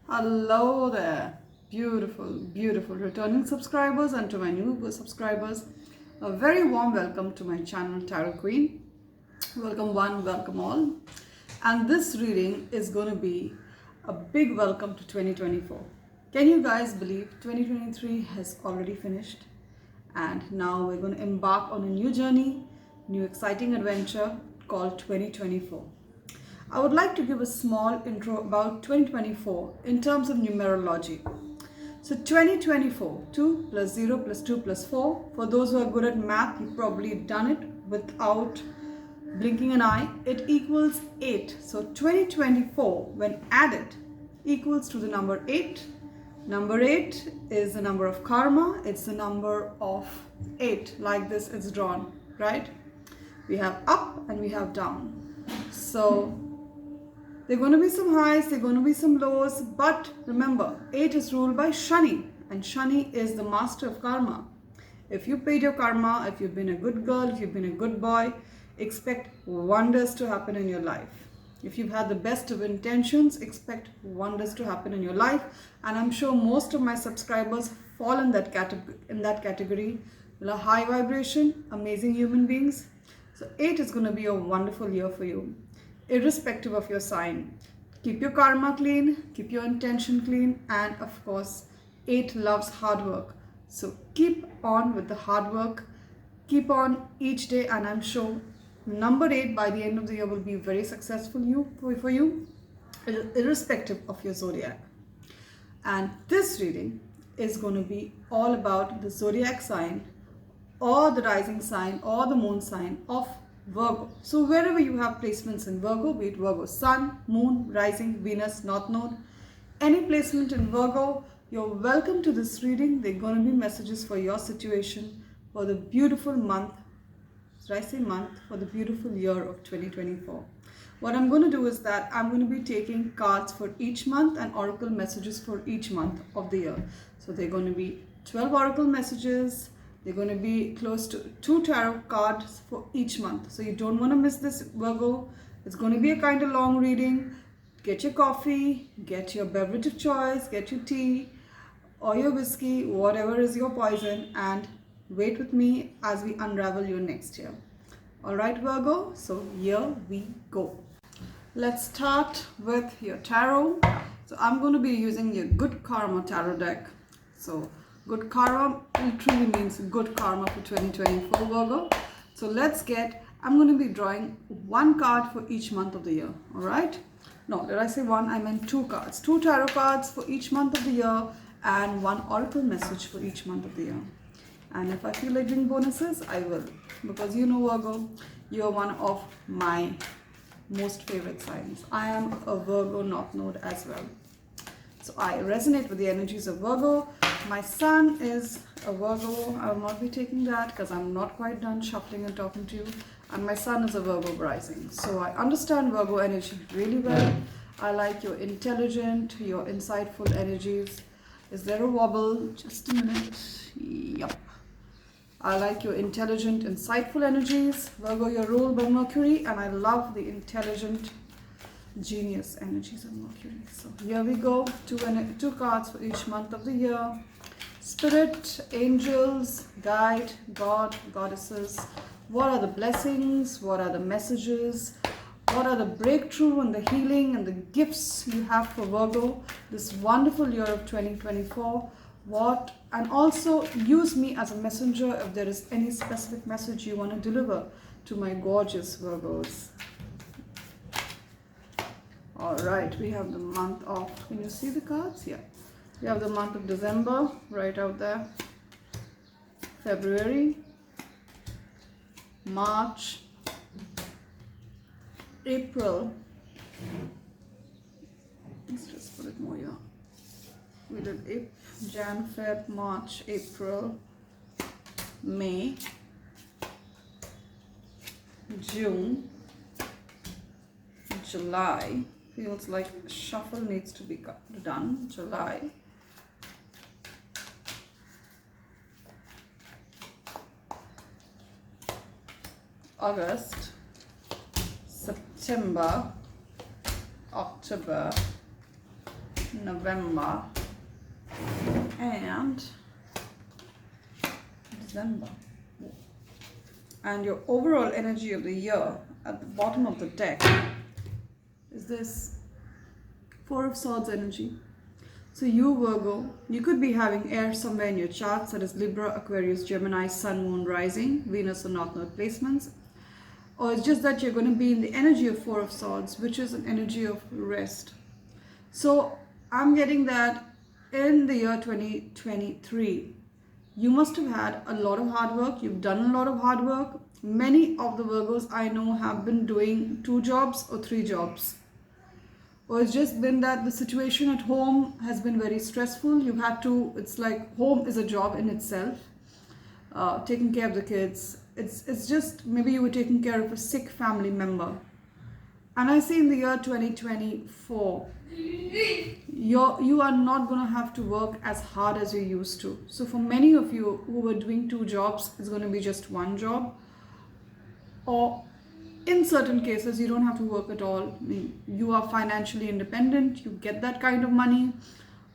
Hello there, beautiful returning subscribers, and to my new subscribers, a very warm welcome to my channel Tarot Queen. Welcome one, welcome all. And this reading is going to be a big welcome to 2024. Can you guys believe 2023 has already finished? And now we're going to embark on a new journey, new exciting adventure called 2024. I would like to give a small intro about 2024 in terms of numerology. So 2024, 2 plus 0 plus 2 plus 4. For those who are good at math, you've probably done it without blinking an eye. It equals 8. So 2024, when added, equals to the number 8. Number 8 is the number of karma. It's the number of 8. Like this, it's drawn, right? We have up and we have down. So there are going to be some highs, there are going to be some lows, but remember, 8 is ruled by Shani, and Shani is the master of karma. If you paid your karma, if you've been a good girl, if you've been a good boy, expect wonders to happen in your life. If you've had the best of intentions, expect wonders to happen in your life. And I'm sure most of my subscribers fall in that category. They're high vibration, amazing human beings. So 8 is going to be a wonderful year for you, irrespective of your sign. Keep your karma clean, keep your intention clean, and of course, 8 loves hard work. So keep on with the hard work, keep on each day, and I'm sure number 8 by the end of the year will be very successful for you, irrespective of your zodiac. And this reading is going to be all about the zodiac sign or the rising sign or the moon sign of Virgo. So wherever you have placements in Virgo, be it Virgo Sun, Moon, Rising, Venus, North Node, any placement in Virgo, you're welcome to this reading. They're going to be messages for your situation for the beautiful month, should I say month, for the beautiful year of 2024. What I'm going to do is that I'm going to be taking cards for each month and oracle messages for each month of the year. So they're going to be 12 oracle messages. They're going to be close to 2 tarot cards for each month. So you don't want to miss this, Virgo. It's going to be a kind of long reading. Get your coffee, get your beverage of choice, get your tea or your whiskey, whatever is your poison, and wait with me as we unravel your next year. Alright, Virgo, so here we go. Let's start with your tarot. So I'm going to be using your Good Karma tarot deck. So good karma literally means good karma for 2024, Virgo. So I'm going to be drawing 1 card for each month of the year. All right. No, did I say 1? I meant 2 cards. 2 tarot cards for each month of the year and 1 oracle message for each month of the year. And if I feel like doing bonuses, I will. Because you know, Virgo, you are one of my most favorite signs. I am a Virgo North Node as well. So I resonate with the energies of Virgo. My sun is a Virgo. I will not be taking that because I'm not quite done shuffling and talking to you. And my sun is a Virgo rising. So I understand Virgo energy really well. I like your intelligent, your insightful energies. Is there a wobble? Just a minute. Yup. I like your intelligent, insightful energies. Virgo, you're ruled by Mercury, and I love the intelligent, genius energies of Mercury. So here we go. 2 cards for each month of the year. Spirit, angels, guide, God, goddesses. What are the blessings? What are the messages? What are the breakthrough and the healing and the gifts you have for Virgo this wonderful year of 2024? And also use me as a messenger if there is any specific message you want to deliver to my gorgeous Virgos. All right, we have the month of, can you see the cards? Yeah. We have the month of December right out there. February, March, April. Let's just put it more here. We did Jan, Feb, March, April, May, June, July. Feels like shuffle needs to be done. July, August, September, October, November, and December. And your overall energy of the year at the bottom of the deck is this Four of Swords energy. So you, Virgo, you could be having air somewhere in your charts, that is Libra, Aquarius, Gemini, Sun, Moon, Rising, Venus or North Node placements. Or it's just that you're going to be in the energy of Four of Swords, which is an energy of rest. So I'm getting that in the year 2023, you must have had a lot of hard work. You've done a lot of hard work. Many of the Virgos I know have been doing 2 jobs or 3 jobs. Or it's just been that the situation at home has been very stressful. You've had to, it's like home is a job in itself. Taking care of the kids. It's just maybe you were taking care of a sick family member. And I see in the year 2024, you are not going to have to work as hard as you used to. So for many of you who were doing 2 jobs, it's going to be just 1 job. Or in certain cases, you don't have to work at all. I mean, you are financially independent, you get that kind of money,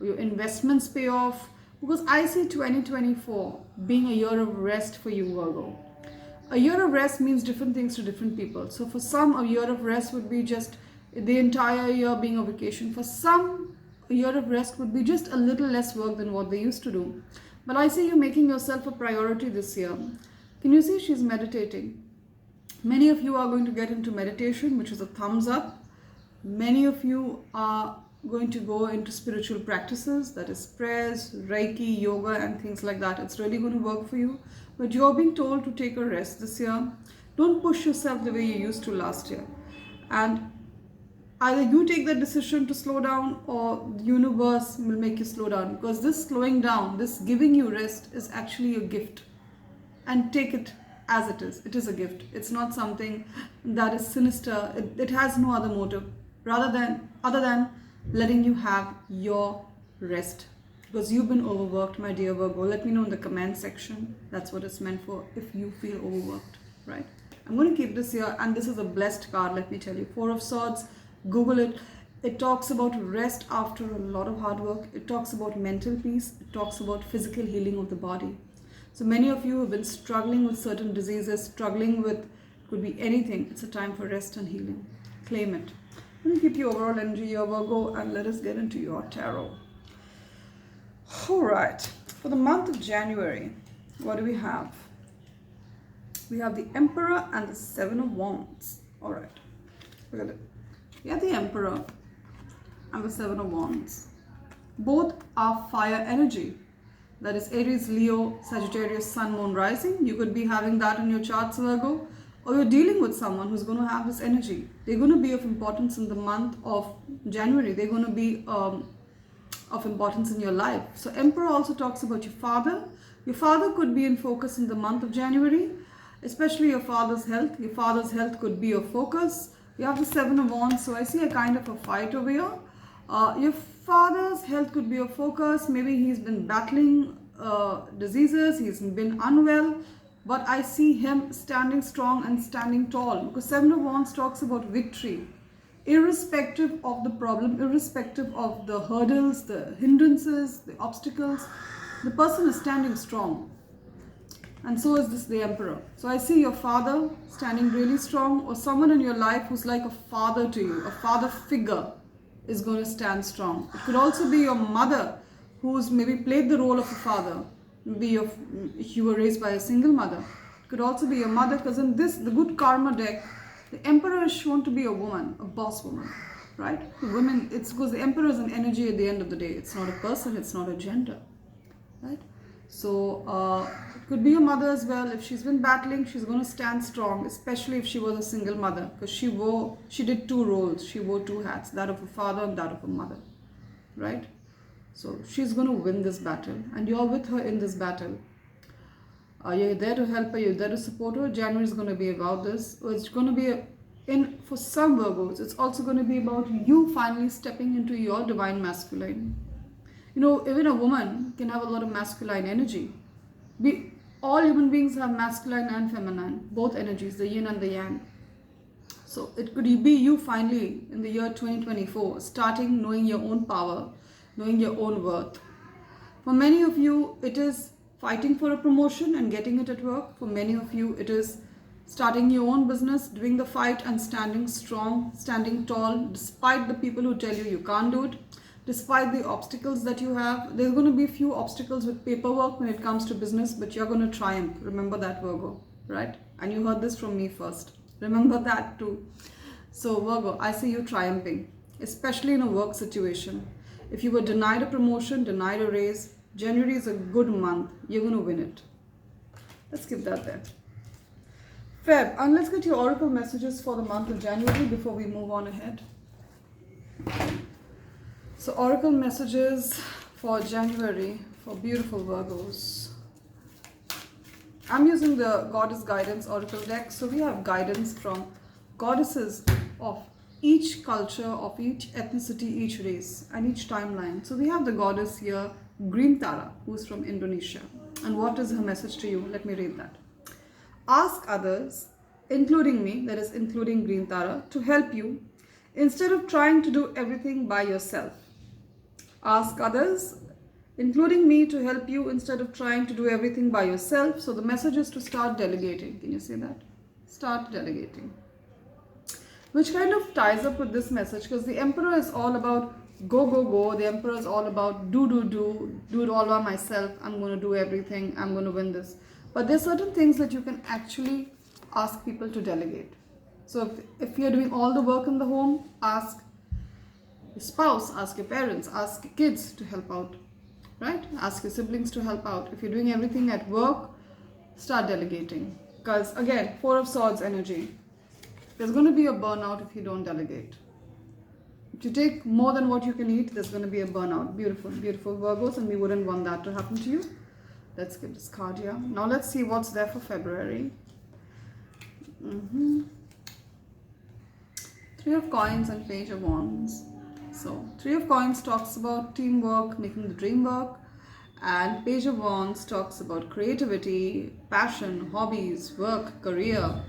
your investments pay off. Because I see 2024 being a year of rest for you, Virgo. A year of rest means different things to different people. So for some, a year of rest would be just the entire year being a vacation. For some, a year of rest would be just a little less work than what they used to do. But I see you making yourself a priority this year. Can you see she's meditating? Many of you are going to get into meditation, which is a thumbs up. Many of you are going to go into spiritual practices, that is prayers, Reiki, yoga and things like that. It's really going to work for you. But you're being told to take a rest this year. Don't push yourself the way you used to last year. And either you take that decision to slow down or the universe will make you slow down. Because this slowing down, this giving you rest is actually a gift. And take it as it is. It is a gift. It's not something that is sinister. It has no other motive other than letting you have your rest. Because you've been overworked, my dear Virgo. Let me know in the comment section. That's what it's meant for, if you feel overworked, right? I'm going to keep this here, and this is a blessed card, let me tell you. 4 of Swords, Google it. It talks about rest after a lot of hard work. It talks about mental peace. It talks about physical healing of the body. So many of you have been struggling with certain diseases, struggling with, could be anything. It's a time for rest and healing. Claim it. Let me keep your overall energy here, Virgo, and let us get into your tarot. All right, for the month of January, what do we have? We have the Emperor and the 7 of Wands. All right, look at it. We have the Emperor and the 7 of Wands. Both are fire energy. That is Aries, Leo, Sagittarius, Sun, Moon, Rising. You could be having that in your charts, Virgo. Or you're dealing with someone who's going to have this energy. They're going to be of importance in the month of January. They're going to be of importance in your life. So Emperor also talks about your father. Your father could be in focus in the month of January, especially your father's health. Your father's health could be of focus. You have the 7 of Wands, so I see a kind of a fight over here. Your father's health could be of focus. Maybe he's been battling diseases, he's been unwell, but I see him standing strong and standing tall, because 7 of Wands talks about victory. Irrespective of the problem, irrespective of the hurdles, the hindrances, the obstacles, the person is standing strong. And so is this the Emperor. So I see your father standing really strong, or someone in your life who's like a father to you, a father figure is going to stand strong. It could also be your mother who's maybe played the role of a father. Maybe if you were raised by a single mother. It could also be your mother, because in this, the good karma deck, the Emperor is shown to be a woman, a boss woman, right? The women, it's because the Emperor is an energy at the end of the day. It's not a person, it's not a gender, right? So it could be your mother as well. If she's been battling, she's going to stand strong, especially if she was a single mother, because she did 2 roles. She wore 2 hats, that of a father and that of a mother, right? So she's going to win this battle, and you're with her in this battle. You're there to help her, you're there to support her. January is going to be about this. It's going to be, for some Virgos, it's also going to be about you finally stepping into your divine masculine. You know, even a woman can have a lot of masculine energy. All human beings have masculine and feminine, both energies, the yin and the yang. So it could be you finally in the year 2024 starting knowing your own power, knowing your own worth. For many of you, it is fighting for a promotion and getting it at work. For many of you, it is starting your own business, doing the fight and standing strong, standing tall, despite the people who tell you can't do it, despite the obstacles that you have. There's going to be a few obstacles with paperwork when it comes to business, but you're going to triumph. Remember that, Virgo, right? And you heard this from me first. Remember that too. So Virgo, I see you triumphing, especially in a work situation. If you were denied a promotion, denied a raise, January is a good month. You're going to win it. Let's keep that there. Feb, and let's get your oracle messages for the month of January before we move on ahead. So oracle messages for January for beautiful Virgos. I'm using the Goddess Guidance Oracle deck. So we have guidance from goddesses of each culture, of each ethnicity, each race, and each timeline. So we have the goddess here, Green Tara, who's from Indonesia. And what is her message to you? Let me read that. Ask others, including me, that is including Green Tara, to help you instead of trying to do everything by yourself. Ask others, including me, to help you instead of trying to do everything by yourself. So the message is to start delegating. Can you see that? Start delegating. Which kind of ties up with this message, because the Emperor is all about go, go, go. The Emperor is all about do it all by myself. I'm going to do everything. I'm going to win this. But there's certain things that you can actually ask people to delegate. So if you're doing all the work in the home, ask your spouse, ask your parents, ask your kids to help out, right? Ask your siblings to help out. If you're doing everything at work, start delegating. Because again, Four of Swords energy. There's going to be a burnout if you don't delegate. If you take more than what you can eat, there's going to be a burnout. Beautiful, beautiful Virgos, and we wouldn't want that to happen to you. Let's get this card here. Now let's see what's there for February. Three of Coins and Page of Wands. So Three of Coins talks about teamwork, making the dream work, and Page of Wands talks about creativity, passion, hobbies, work, career,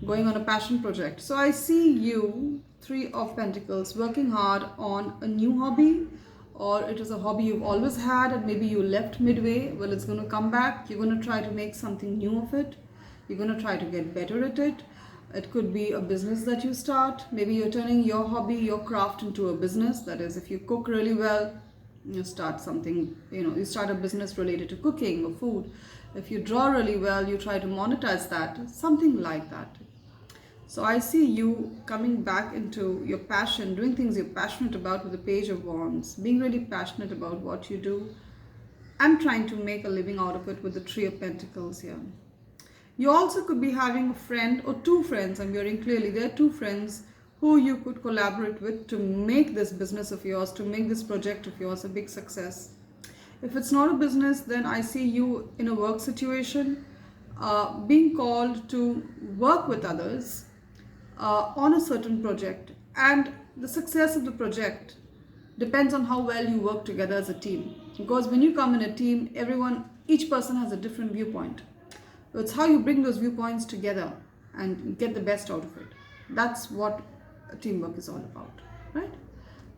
going on a passion project. So I see you, Three of Pentacles, working hard on a new hobby, or it is a hobby you've always had and maybe you left midway. Well, it's going to come back. You're going to try to make something new of it. You're going to try to get better at it. It could be a business that you start. Maybe you're turning your hobby, your craft into a business. That is, if you cook really well, you start something, you start a business related to cooking or food. If you draw really well, you try to monetize that, something like that. So I see you coming back into your passion, doing things you're passionate about with the Page of Wands, being really passionate about what you do and trying to make a living out of it with the Three of Pentacles here. You also could be having a friend or two friends. I'm hearing clearly there are two friends who you could collaborate with to make this business of yours, to make this project of yours a big success. If it's not a business, then I see you in a work situation, being called to work with others on a certain project. And the success of the project depends on how well you work together as a team. Because when you come in a team, each person has a different viewpoint. So it's how you bring those viewpoints together and get the best out of it. That's what teamwork is all about, right?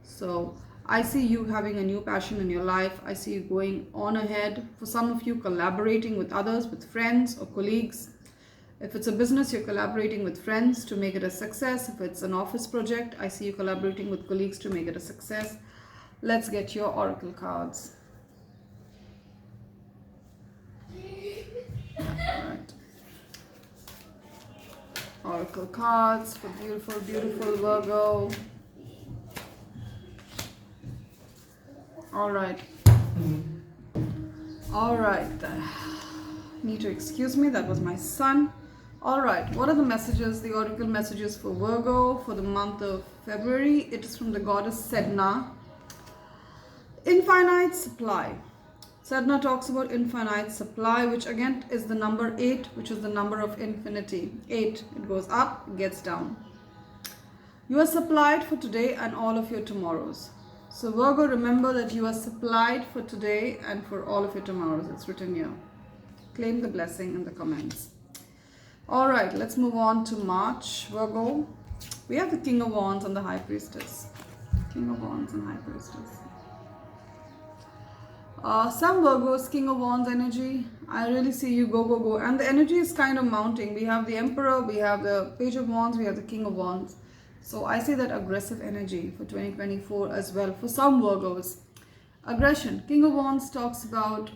So I see you having a new passion in your life. I see you going on ahead. For some of you, collaborating with others, with friends or colleagues. If it's a business, you're collaborating with friends to make it a success. If it's an office project, I see you collaborating with colleagues to make it a success. Let's get your oracle cards. Right. Oracle cards for beautiful, beautiful Virgo. All right. Need to excuse me, that was my son. All right, what are the messages, the oracle messages for Virgo for the month of February? It is from the goddess Sedna. Infinite supply. Sedna talks about infinite supply, which again is the number 8, which is the number of infinity. 8, it goes up, it gets down. You are supplied for today and all of your tomorrows. So Virgo, remember that you are supplied for today and for all of your tomorrows. It's written here. Claim the blessing in the comments. All right, let's move on to March, Virgo. We have the King of Wands and the High Priestess. King of Wands and High Priestess. Some Virgos, King of Wands energy. I really see you go, go, go. And the energy is kind of mounting. We have the Emperor, we have the Page of Wands, we have the King of Wands. So I see that aggressive energy for 2024 as well for some Virgos. Aggression. King of Wands talks about,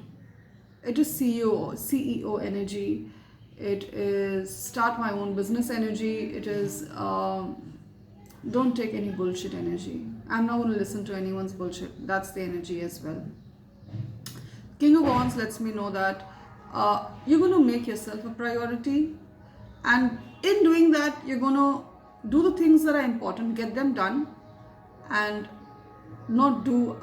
it is CEO energy. It is start my own business energy. It is don't take any bullshit energy. I'm not going to listen to anyone's bullshit. That's the energy as well. King of Wands lets me know that you're going to make yourself a priority, and in doing that you're going to do the things that are important, get them done, and not do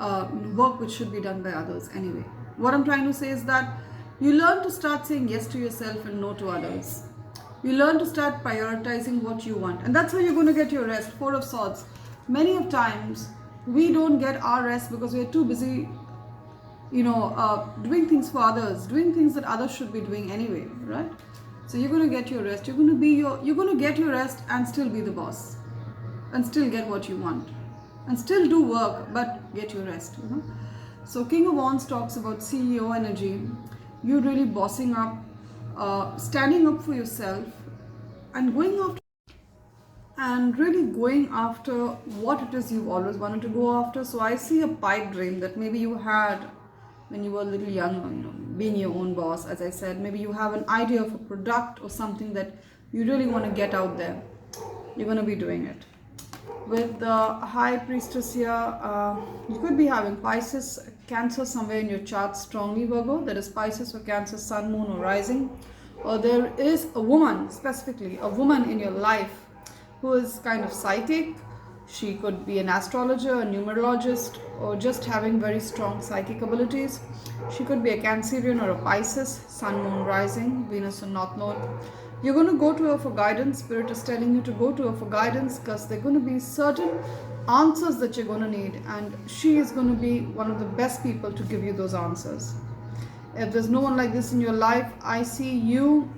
work which should be done by others anyway. What I'm trying to say is that you learn to start saying yes to yourself and no to others. You learn to start prioritizing what you want, and that's how you're going to get your rest. Four of Swords. Many of times we don't get our rest because we're too busy doing things for others, doing things that others should be doing anyway, right? So you're going to get your rest. You're going to get your rest and still be the boss, and still get what you want, and still do work, but get your rest. So King of Wands talks about CEO energy. You're really bossing up, standing up for yourself, and really going after what it is you've always wanted to go after. So I see a pipe dream that maybe you had when you were a little younger, being your own boss. As I said, maybe you have an idea of a product or something that you really want to get out there. You're going to be doing it. With the High Priestess here, you could be having Pisces, Cancer somewhere in your chart strongly, Virgo. That is Pisces or Cancer, Sun, Moon or Rising. Or there is a woman, specifically a woman in your life who is kind of psychic. She could be an astrologer, a numerologist, or just having very strong psychic abilities. She could be a Cancerian or a Pisces, Sun, Moon, Rising, Venus or North Node. You're going to go to her for guidance. Spirit is telling you to go to her for guidance because there are going to be certain answers that you're going to need, and she is going to be one of the best people to give you those answers. If there's no one like this in your life, I see you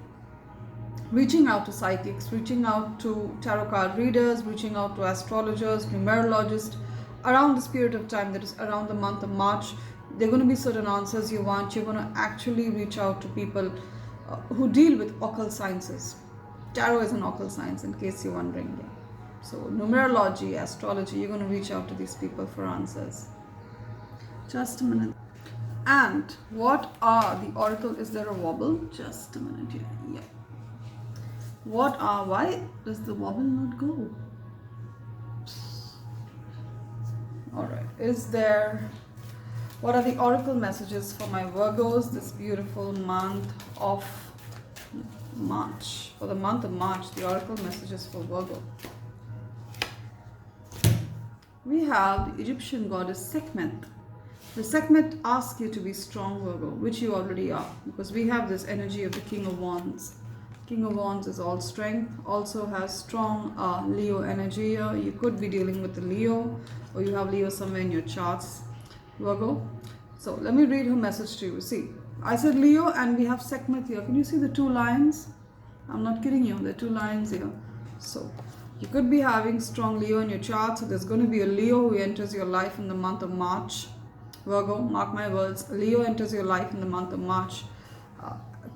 reaching out to psychics, reaching out to tarot card readers, reaching out to astrologers, numerologists around this period of time, that is around the month of March. There are going to be certain answers you want. You're going to actually reach out to people who deal with occult sciences. Tarot is an occult science, in case you're wondering. Yeah. So numerology, astrology, you're going to reach out to these people for answers. Just a minute. And what are the oracle? Is there a wobble? Just a minute here. Yeah. Why does the wobble not go? Alright, what are the oracle messages for my Virgos this beautiful month of March? For the month of March, the oracle messages for Virgo. We have the Egyptian goddess Sekhmet. The Sekhmet asks you to be strong, Virgo, which you already are, because we have this energy of the King of Wands. King of Wands is all strength, also has strong Leo energy here. You could be dealing with the Leo, or you have Leo somewhere in your charts, Virgo. So let me read her message to you. See, I said Leo and we have Sekhmet here. Can you see the two lines? I'm not kidding you, there are two lines here. So you could be having strong Leo in your chart. So there's going to be a Leo who enters your life in the month of March. Virgo, mark my words, Leo enters your life in the month of March.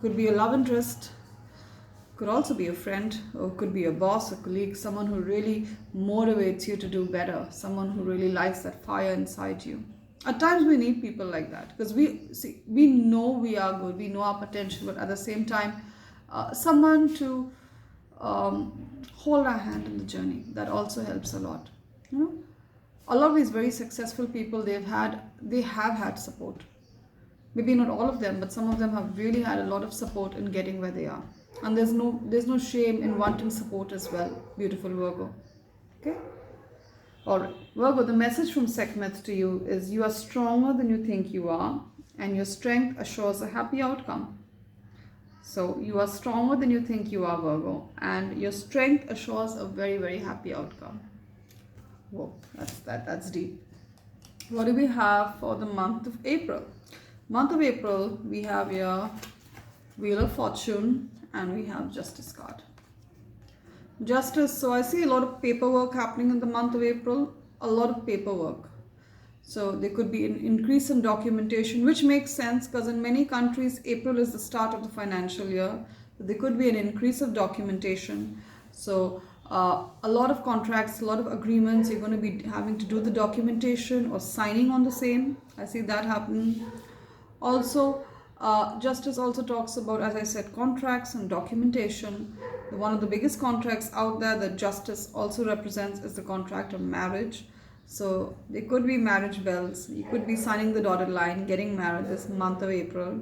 Could be a love interest, could also be a friend, or could be a boss, a colleague, someone who really motivates you to do better, someone who really lights that fire inside you. At times we need people like that, because we know we are good, we know our potential, but at the same time, someone to hold our hand in the journey. That also helps a lot. A lot of these very successful people, they have had support. Maybe not all of them, but some of them have really had a lot of support in getting where they are. And there's no shame in wanting support as well, beautiful Virgo. Okay? Alright, Virgo, the message from Sekhmet to you is you are stronger than you think you are, and your strength assures a happy outcome. So you are stronger than you think you are, Virgo, and your strength assures a very, very happy outcome. Whoa, that's deep. What do we have for the month of April? Month of April, we have your Wheel of Fortune and we have Justice card. Justice, so I see a lot of paperwork happening in the month of April, a lot of paperwork. So there could be an increase in documentation, which makes sense because in many countries, April is the start of the financial year. There could be an increase of documentation. So a lot of contracts, a lot of agreements, you're going to be having to do the documentation or signing on the same. I see that happening. Also, justice also talks about, as I said, contracts and documentation. One of the biggest contracts out there that justice also represents is the contract of marriage. So there could be marriage bells. You could be signing the dotted line, getting married this month of April.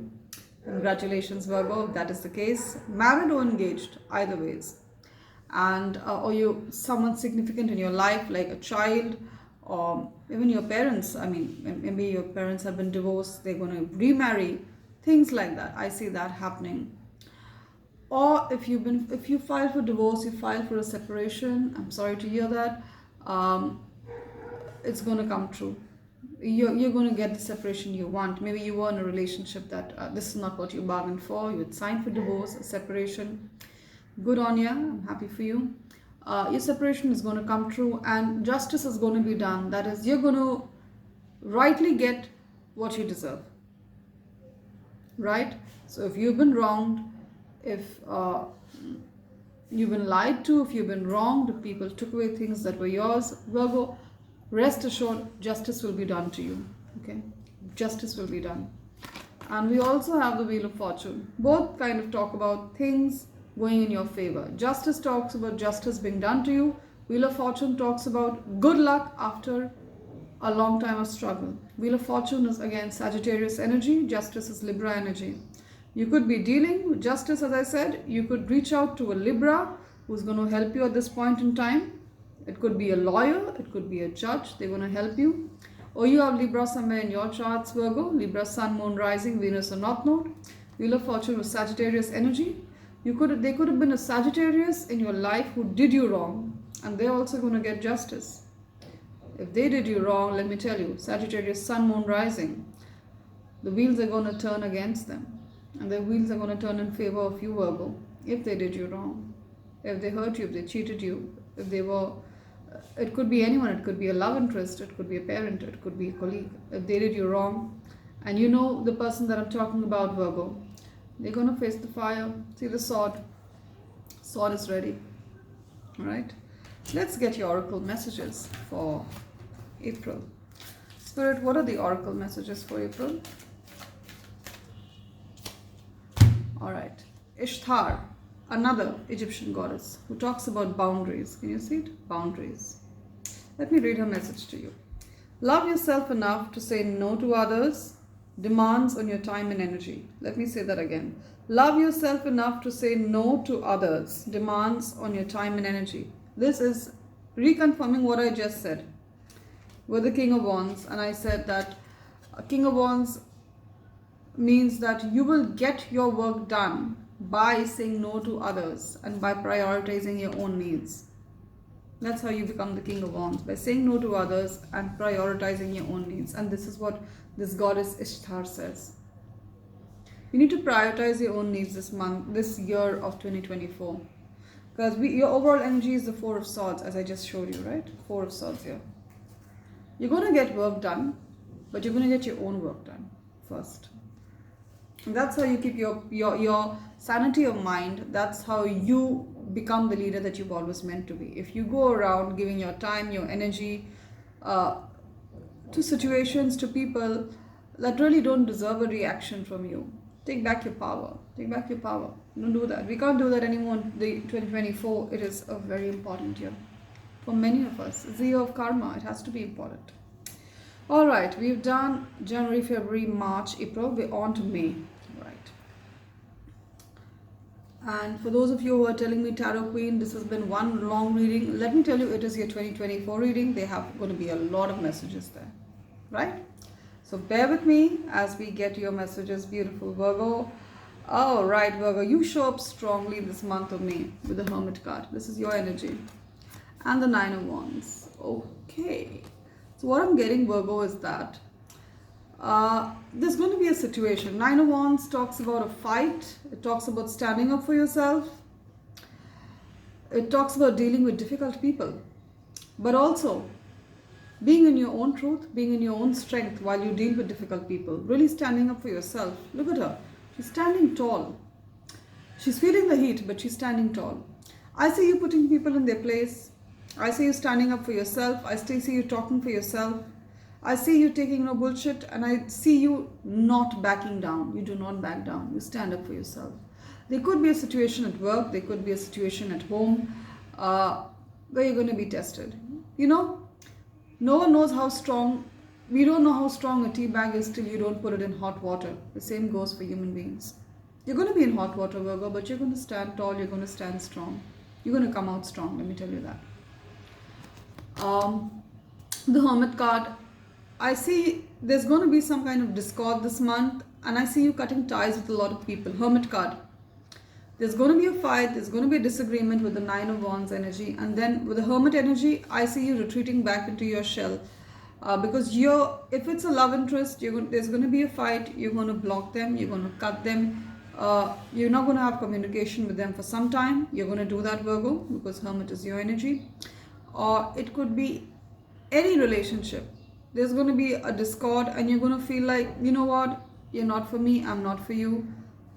Congratulations, Virgo, if that is the case. Married or engaged, either ways. And or you someone significant in your life, like a child, or even your parents. I mean, maybe your parents have been divorced, they're going to remarry, things like that. I see that happening. Or if you file for divorce, you file for a separation, I'm sorry to hear that. It's going to come true. You're going to get the separation you want. Maybe you were in a relationship that this is not what you bargained for. You had signed for divorce, a separation. Good on you. I'm happy for you. Your separation is going to come true and justice is going to be done. That is, you're going to rightly get what you deserve. Right? So if you've been wronged, if you've been lied to, if you've been wronged, if people took away things that were yours, Virgo, rest assured, justice will be done to you. Okay? Justice will be done. And we also have the Wheel of Fortune. Both kind of talk about things going in your favor. Justice talks about justice being done to you. Wheel of Fortune talks about good luck after a long time of struggle. Wheel of Fortune is again Sagittarius energy. Justice is Libra energy. You could be dealing with justice, as I said. You could reach out to a Libra who's going to help you at this point in time. It could be a lawyer, it could be a judge, they're going to help you. Or you have Libra somewhere in your charts, Virgo, Libra, Sun, Moon, Rising, Venus or North Node. Wheel of Fortune was Sagittarius energy. They could have been a Sagittarius in your life who did you wrong, and they're also going to get justice. If they did you wrong, let me tell you, Sagittarius, Sun, Moon, Rising, the wheels are going to turn against them, and the wheels are going to turn in favor of you, Virgo, if they did you wrong. If they hurt you, if they cheated you, if they were, it could be anyone, it could be a love interest, it could be a parent, it could be a colleague. If they did you wrong, and you know the person that I'm talking about, Virgo, they're going to face the fire. See the sword. Sword is ready. Alright. Let's get your oracle messages for April. Spirit, what are the oracle messages for April? Alright. Ishtar, another Egyptian goddess who talks about boundaries. Can you see it? Boundaries. Let me read her message to you. Love yourself enough to say no to others. Demands on your time and energy. Let me say that again. Love yourself enough to say no to others. Demands on your time and energy. This is reconfirming what I just said with the King of Wands. And I said that King of Wands means that you will get your work done by saying no to others and by prioritizing your own needs. That's how you become the King of Wands, by saying no to others and prioritizing your own needs. And this is what this goddess Ishtar says. You need to prioritize your own needs this month, this year of 2024. Because your overall energy is the Four of Swords, as I just showed you, right? Four of Swords here. You're going to get work done, but you're going to get your own work done first. And that's how you keep your sanity of mind. That's how you become the leader that you've always meant to be. If you go around giving your time, your energy to situations, to people that really don't deserve a reaction from you, take back your power. Take back your power. Don't do that. We can't do that anymore in the 2024. It is a very important year for many of us. It's the year of karma. It has to be important. All right, we've done January, February, March, April. We're on to May. And for those of you who are telling me, Tarot Queen, this has been one long reading. Let me tell you, it is your 2024 reading. They have going to be a lot of messages there, right? So bear with me as we get your messages, beautiful Virgo. Oh, right, Virgo, you show up strongly this month of May with the Hermit card. This is your energy. And the Nine of Wands. Okay. So what I'm getting, Virgo, is that there's going to be a situation. Nine of Wands talks about a fight. It talks about standing up for yourself. It talks about dealing with difficult people. But also, being in your own truth, being in your own strength while you deal with difficult people, really standing up for yourself. Look at her. She's standing tall. She's feeling the heat, but she's standing tall. I see you putting people in their place. I see you standing up for yourself. I still see you talking for yourself. I see you taking no bullshit, and I see you not backing down. You do not back down. You stand up for yourself. There could be a situation at work. There could be a situation at home where you're going to be tested. You know, no one knows how strong, we don't know how strong a tea bag is till you don't put it in hot water. The same goes for human beings. You're going to be in hot water, Virgo, but you're going to stand tall, you're going to stand strong. You're going to come out strong, let me tell you that. The Hermit card, I see there's going to be some kind of discord this month, and I see you cutting ties with a lot of people. Hermit card. There's going to be a fight, there's going to be a disagreement with the Nine of Wands energy, and then with the Hermit energy, I see you retreating back into your shell. Because if it's a love interest, there's going to be a fight, you're going to block them, you're going to cut them, you're not going to have communication with them for some time. You're going to do that, Virgo, because Hermit is your energy. Or it could be any relationship. There's going to be a discord, and you're going to feel like, you know what, you're not for me, I'm not for you.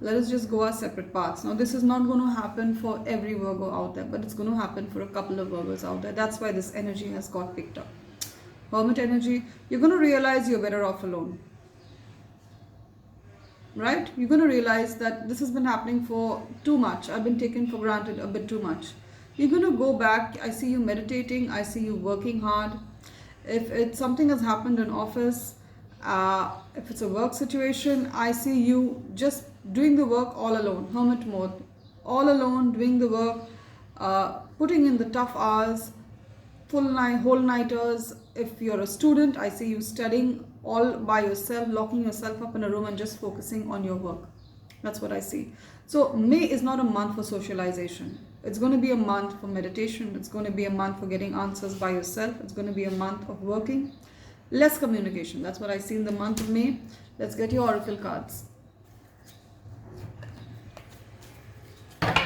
Let us just go our separate paths. Now, this is not going to happen for every Virgo out there, but it's going to happen for a couple of Virgos out there. That's why this energy has got picked up. Hermit energy, you're going to realize you're better off alone. Right? You're going to realize that this has been happening for too much. I've been taken for granted a bit too much. You're going to go back. I see you meditating. I see you working hard. If it's something has happened in office, if it's a work situation, I see you just doing the work all alone, hermit mode, all alone, doing the work, putting in the tough hours, whole nighters. If you're a student, I see you studying all by yourself, locking yourself up in a room and just focusing on your work. That's what I see. So May is not a month for socialization. It's going to be a month for meditation. It's going to be a month for getting answers by yourself. It's going to be a month of working. Less communication. That's what I see in the month of May. Let's get your oracle cards. Alright.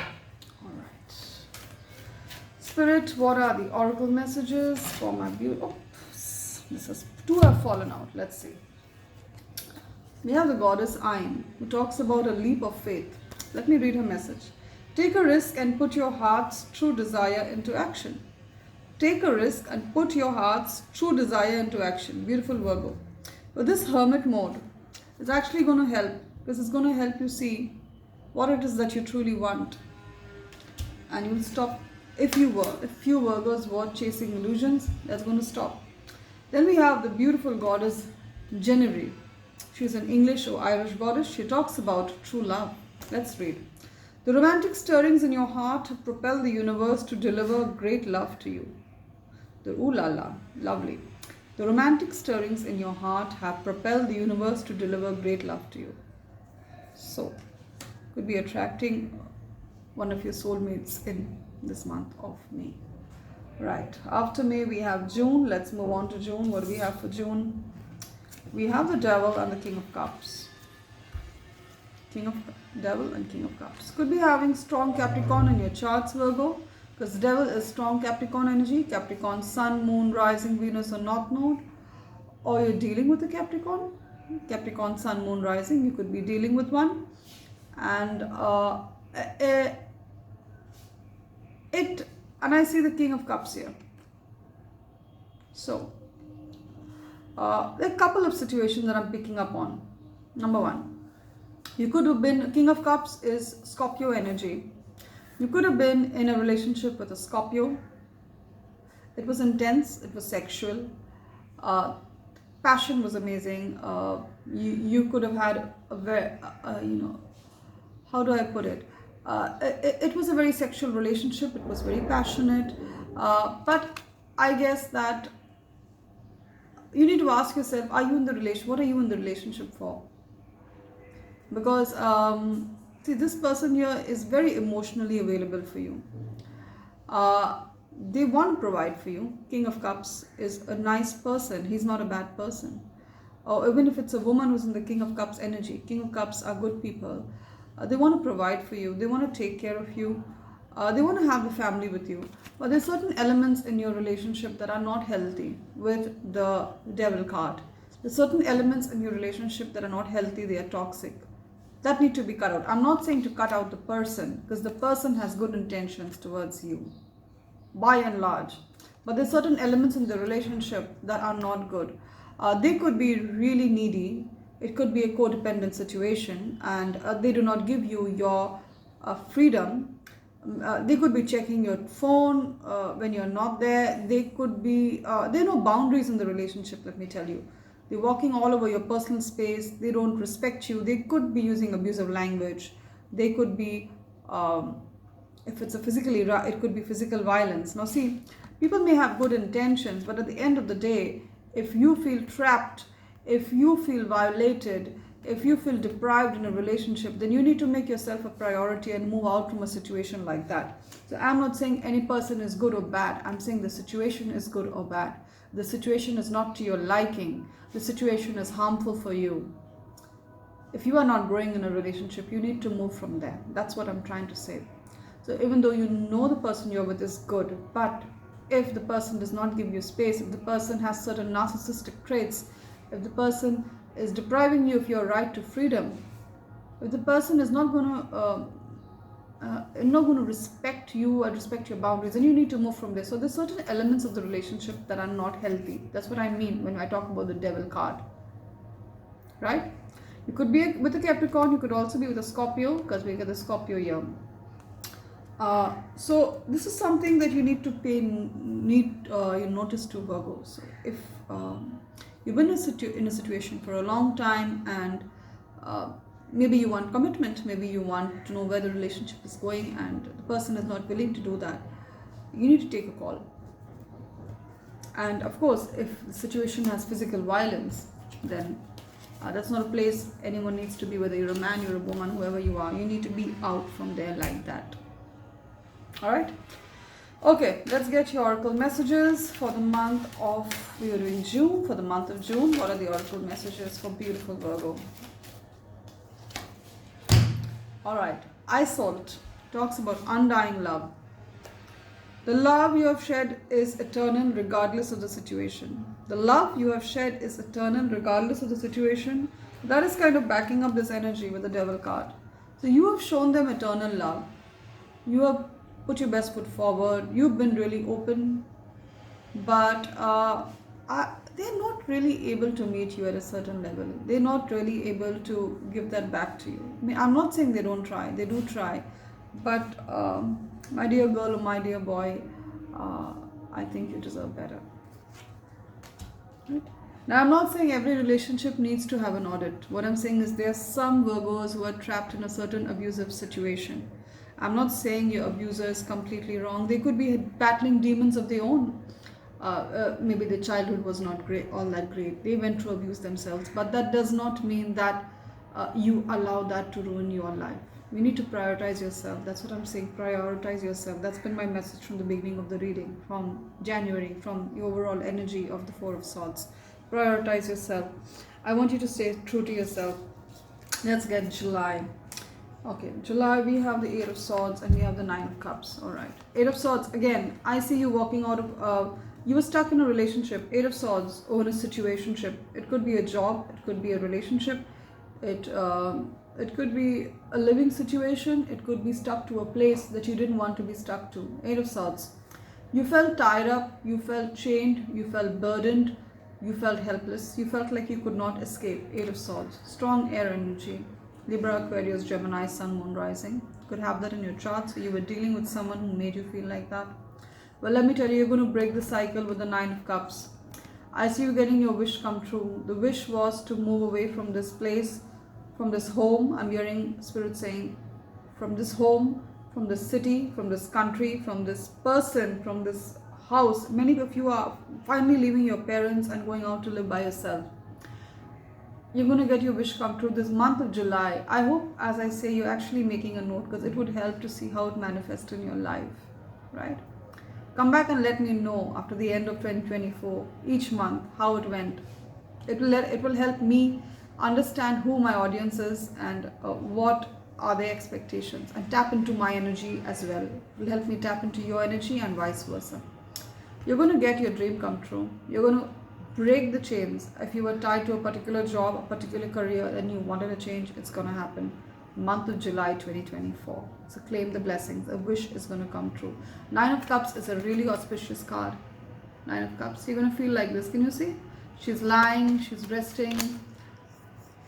Spirit, what are the oracle messages for my beautiful... two have fallen out. Let's see. We have the goddess Ain, who talks about a leap of faith. Let me read her message. Take a risk and put your heart's true desire into action. Take a risk and put your heart's true desire into action. Beautiful Virgo. But this hermit mode is actually going to help, because it's going to help you see what it is that you truly want. And you'll stop. If few Virgos were chasing illusions, that's going to stop. Then we have the beautiful goddess Genevieve. She's an English or Irish goddess. She talks about true love. Let's read. The romantic stirrings in your heart have propelled the universe to deliver great love to you. The ooh la la, lovely. The romantic stirrings in your heart have propelled the universe to deliver great love to you. So, could be attracting one of your soulmates in this month of May. Right, after May we have June. Let's move on to June. What do we have for June? We have the Devil and the King of Cups. Devil and King of Cups. Could be having strong Capricorn in your charts, Virgo, because Devil is strong Capricorn energy. Capricorn, Sun, Moon, Rising, Venus or North Node. Or you're dealing with a Capricorn. Capricorn, Sun, Moon, Rising. You could be dealing with one. And and I see the King of Cups here. So, there are a couple of situations that I'm picking up on. Number one, you could have been, King of Cups is Scorpio energy. You could have been in a relationship with a Scorpio. It was intense, it was sexual. Passion was amazing. You could have had a very, how do I put it? It was a very sexual relationship. It was very passionate. But I guess that you need to ask yourself, what are you in the relationship for? Because see, this person here is very emotionally available for you. They want to provide for you. King of Cups is a nice person. He's not a bad person. Or even if it's a woman who's in the King of Cups energy, King of Cups are good people. They want to provide for you. They want to take care of you. They want to have the family with you. But there's certain elements in your relationship that are not healthy with the devil card. There's certain elements in your relationship that are not healthy, they are toxic. That need to be cut out. I'm not saying to cut out the person, because the person has good intentions towards you, by and large. But there's certain elements in the relationship that are not good. They could be really needy. It could be a codependent situation, and they do not give you your freedom. They could be checking your phone when you're not there. They could be, there are no boundaries in the relationship, let me tell you. They're walking all over your personal space. They don't respect you. They could be using abusive language. They could be, if it's it could be physical violence. Now see, people may have good intentions, but at the end of the day, if you feel trapped, if you feel violated, if you feel deprived in a relationship, then you need to make yourself a priority and move out from a situation like that. So I'm not saying any person is good or bad. I'm saying the situation is good or bad. The situation is not to your liking. The situation is harmful for you. If you are not growing in a relationship, you need to move from there. That's what I'm trying to say. So even though you know the person you're with is good, but if the person does not give you space, if the person has certain narcissistic traits, if the person is depriving you of your right to freedom, if the person is not going to respect you or respect your boundaries, then you need to move from there. So there's certain elements of the relationship that are not healthy. That's what I mean when I talk about the devil card, right? You could be with a Capricorn, you could also be with a Scorpio, because we get the Scorpio here. So this is something that you need to pay notice to, Virgo. So if you've been in a situation for a long time, and maybe you want commitment, maybe you want to know where the relationship is going, and the person is not willing to do that, you need to take a call. And of course, if the situation has physical violence, then that's not a place anyone needs to be, whether you're a man, you're a woman, whoever you are. You need to be out from there like that. Alright? Okay, let's get your oracle messages for the month of, we are doing June, for the month of June. What are the oracle messages for beautiful Virgo? Alright, Isolt talks about undying love. The love you have shed is eternal regardless of the situation. The love you have shed is eternal regardless of the situation. That is kind of backing up this energy with the devil card. So you have shown them eternal love. You have put your best foot forward. You've been really open. But they're not really able to meet you at a certain level. They're not really able to give that back to you. I mean, I'm not saying they don't try. They do try. But my dear girl or my dear boy, I think you deserve better. Right? Now, I'm not saying every relationship needs to have an audit. What I'm saying is there are some Virgos who are trapped in a certain abusive situation. I'm not saying your abuser is completely wrong. They could be battling demons of their own. Maybe their childhood was not great, all that great. They went through abuse themselves. But that does not mean that you allow that to ruin your life. You need to prioritize yourself. That's what I'm saying. Prioritize yourself. That's been my message from the beginning of the reading, from January, from the overall energy of the Four of Swords. Prioritize yourself. I want you to stay true to yourself. Let's get July. Okay, July, we have the Eight of Swords and we have the Nine of Cups. All right. Eight of Swords, again, I see you walking out of, you were stuck in a relationship. Eight of Swords, or in a situationship. It could be a job, it could be a relationship, it could be a living situation, it could be stuck to a place that you didn't want to be stuck to. Eight of Swords. You felt tied up, you felt chained, you felt burdened, you felt helpless, you felt like you could not escape. Eight of Swords. Strong air energy. Libra, Aquarius, Gemini, Sun, Moon, Rising. You could have that in your chart. So you were dealing with someone who made you feel like that. Well, let me tell you, you're going to break the cycle with the Nine of Cups. I see you getting your wish come true. The wish was to move away from this place, from this home. I'm hearing Spirit saying, from this home, from this city, from this country, from this person, from this house. Many of you are finally leaving your parents and going out to live by yourself. You're going to get your wish come true this month of July. I hope, as I say, you're actually making a note, because it would help to see how it manifests in your life, right? Come back and let me know after the end of 2024, each month, how it went. It will help me understand who my audience is and what are their expectations, and tap into my energy as well. It will help me tap into your energy and vice versa. You're going to get your dream come true. You're going to break the chains. If you were tied to a particular job, a particular career, and you wanted a change, it's going to happen. Month of July 2024. So claim the blessings. A wish is going to come true. Nine of Cups is a really auspicious card. Nine of Cups. You're going to feel like this. Can you see? She's lying. She's resting.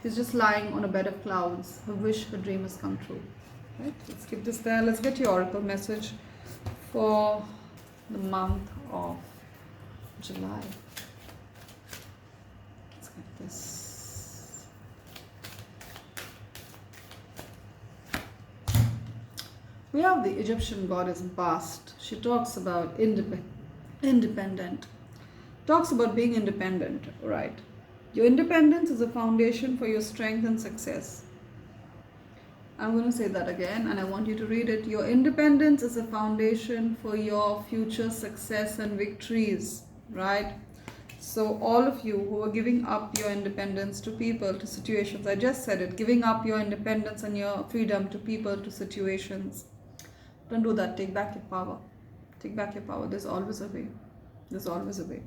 She's just lying on a bed of clouds. Her wish, her dream has come true. Right? Let's keep this there. Let's get your oracle message for the month of July. Let's get this. We have the Egyptian goddess Bast. She talks about independent. Talks about being independent, right? Your independence is a foundation for your strength and success. I'm going to say that again, and I want you to read it. Your independence is a foundation for your future success and victories, right? So all of you who are giving up your independence to people, to situations, I just said it, giving up your independence and your freedom to people, to situations. Don't do that. Take back your power. Take back your power. There's always a way. There's always a way.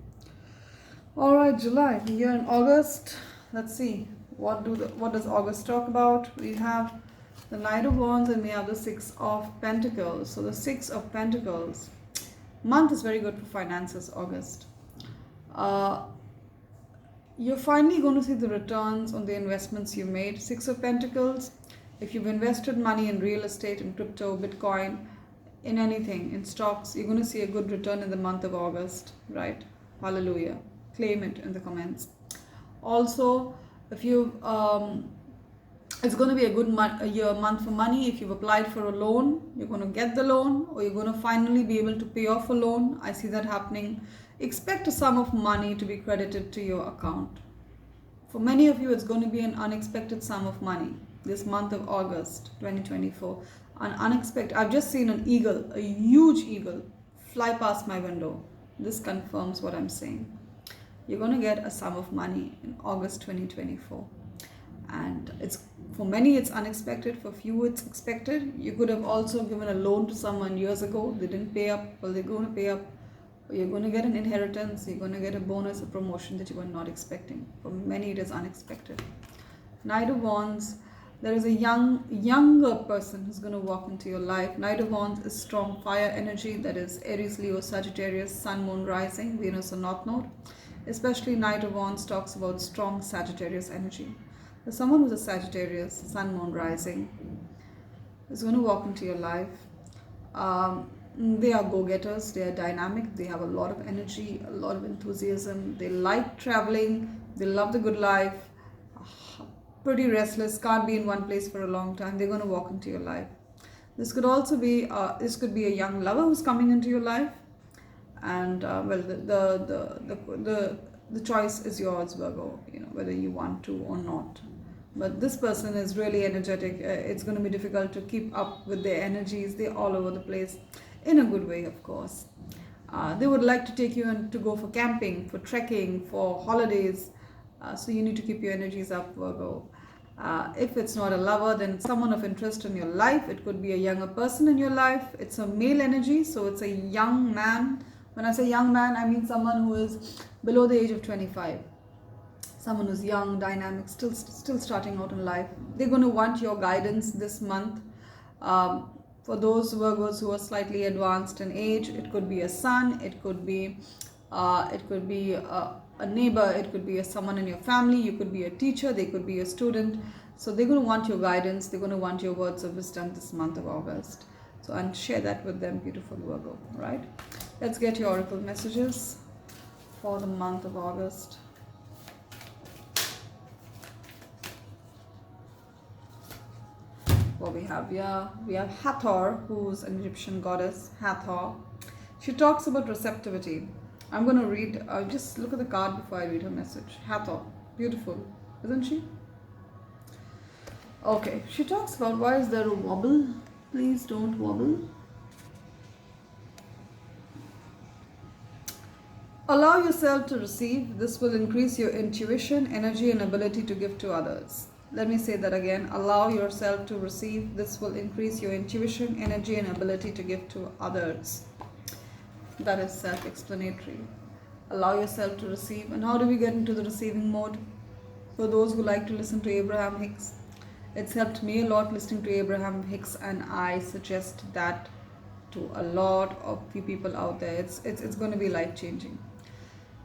All right, July. Here in August, let's see what does August talk about. We have the Knight of Wands and we have the Six of Pentacles. So the Six of Pentacles month is very good for finances. August. You're finally going to see the returns on the investments you made. Six of Pentacles. If you've invested money in real estate, in crypto, Bitcoin, in anything, in stocks, you're going to see a good return in the month of August, right? Hallelujah. Claim it in the comments. Also, if you it's going to be a good month for money. If you've applied for a loan, you're going to get the loan, or you're going to finally be able to pay off a loan. I see that happening. Expect a sum of money to be credited to your account. For many of you, it's going to be an unexpected sum of money this month of August 2024. An unexpected. I've just seen an eagle, a huge eagle, fly past my window. This confirms what I'm saying. You're going to get a sum of money in August 2024. And it's for many it's unexpected, for few it's expected. You could have also given a loan to someone years ago. They didn't pay up. Well, they're going to pay up. Or you're going to get an inheritance. You're going to get a bonus, a promotion that you were not expecting. For many it is unexpected. Knight of Wands. There is a younger person who's going to walk into your life. Knight of Wands is strong fire energy. That is Aries, Leo, Sagittarius, Sun, Moon, Rising, Venus, or North Node. Especially Knight of Wands talks about strong Sagittarius energy. So someone who's a Sagittarius, Sun, Moon, Rising, is going to walk into your life. They are go-getters. They are dynamic. They have a lot of energy, a lot of enthusiasm. They like traveling. They love the good life. Pretty restless, can't be in one place for a long time. They're going to walk into your life. This could also be a young lover who's coming into your life, and well, the choice is yours, Virgo. You know whether you want to or not. But this person is really energetic. It's going to be difficult to keep up with their energies. They're all over the place, in a good way, of course. They would like to take you in to go for camping, for trekking, for holidays. So you need to keep your energies up, Virgo. If it's not a lover, then someone of interest in your life. It could be a younger person in your life. It's a male energy, so it's a young man. When I say young man, I mean someone who is below the age of 25. Someone who's young, dynamic, still starting out in life. They're going to want your guidance this month. For those Virgos who are slightly advanced in age, it could be a son, it could be a neighbor, it could be someone in your family, you could be a teacher, they could be a student. So they're going to want your guidance, they're going to want your words of wisdom this month of August. So, and share that with them, beautiful Virgo, right? Let's get your oracle messages for the month of August. What we have here, we have Hathor, who's an Egyptian goddess, Hathor. She talks about receptivity. I'm going to read, just look at the card before I read her message. Hathor, beautiful, isn't she? Okay, she talks about why is there a wobble? Please don't wobble. Allow yourself to receive. This will increase your intuition, energy, and ability to give to others. Let me say that again. Allow yourself to receive. This will increase your intuition, energy, and ability to give to others. That is self-explanatory. Allow yourself to receive. And how do we get into the receiving mode? For those who like to listen to Abraham Hicks, it's helped me a lot listening to Abraham Hicks, and I suggest that to a lot of people out there. It's going to be life-changing.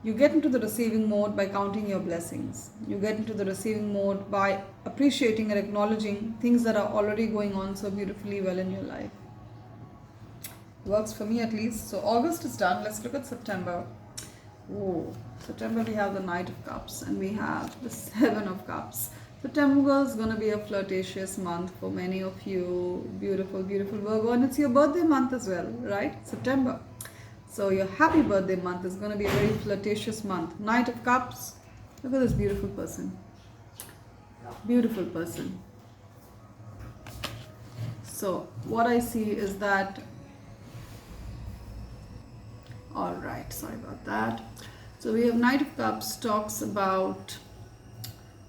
You get into the receiving mode by counting your blessings. You get into the receiving mode by appreciating and acknowledging things that are already going on so beautifully well in your life. Works for me at least. So August is done. Let's look at September. Oh, September we have the Knight of Cups and we have the Seven of Cups. September is going to be a flirtatious month for many of you. Beautiful, beautiful Virgo. And it's your birthday month as well, right? September. So your happy birthday month is going to be a very flirtatious month. Knight of Cups. Look at this beautiful person. Beautiful person. So what I see is that... Alright, sorry about that. So we have Knight of Cups talks about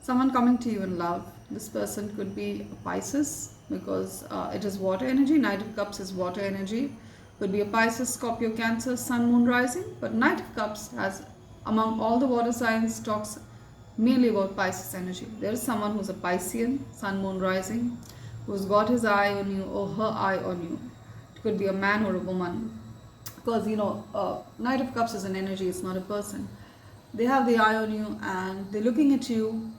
someone coming to you in love. This person could be a Pisces because it is water energy. Knight of Cups is water energy. Could be a Pisces, Scorpio, Cancer, Sun, Moon, Rising. But Knight of Cups has, among all the water signs, talks mainly about Pisces energy. There is someone who's a Piscean, Sun, Moon, Rising, who's got his eye on you or her eye on you. It could be a man or a woman. Because, Knight of Cups is an energy, it's not a person. They have the eye on you and they're looking at you.